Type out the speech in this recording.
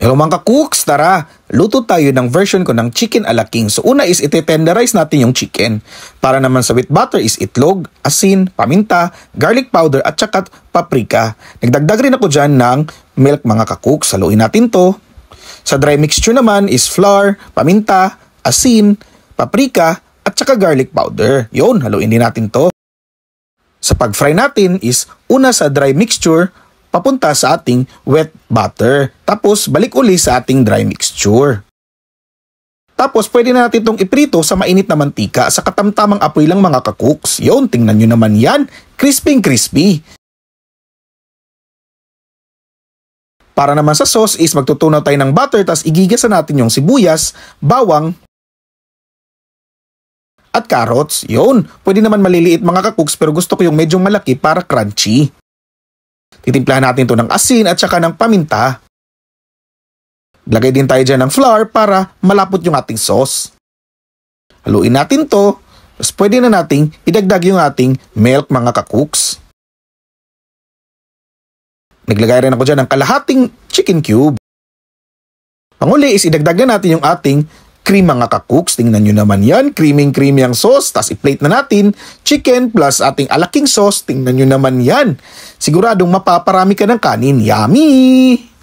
Hello mga ka-cooks, tara! Luto tayo ng version ko ng chicken a la king. So una is ite-tenderize natin yung chicken. Para naman sa with butter is itlog, asin, paminta, garlic powder at saka paprika. Nagdagdag rin ako dyan ng milk mga ka-cooks. Haluin natin to. Sa dry mixture naman is flour, paminta, asin, paprika at saka garlic powder. Yun, haluin din natin to. Sa pag-fry natin is una sa dry mixture papunta sa ating wet butter. Tapos, balik uli sa ating dry mixture. Tapos, pwede na natin itong iprito sa mainit na mantika sa katamtamang apoy lang mga ka-cooks. Yun, tingnan nyo naman yan. Crispy. Para naman sa sauce is magtutunaw tayo ng butter tapos igigasan natin yung sibuyas, bawang, at carrots. Yun, pwede naman maliliit mga ka-cooks pero gusto ko yung medyo malaki para crunchy. Titimplahan natin to ng asin at saka ng paminta. Lagay din tayo dyan ng flour para malapot yung ating sauce. Haluin natin to. Tapos pwede na nating idagdag yung ating milk mga ka-cooks. Naglagay rin ako dyan ng kalahating chicken cube. Panguli is idagdag na natin yung ating cream mga ka-cooks. Tingnan nyo naman yan. Creamy ang sauce. Tapos i-plate na natin. Chicken plus ating alaking sauce. Tingnan nyo naman yan. Siguradong mapaparami ka ng kanin. Yummy!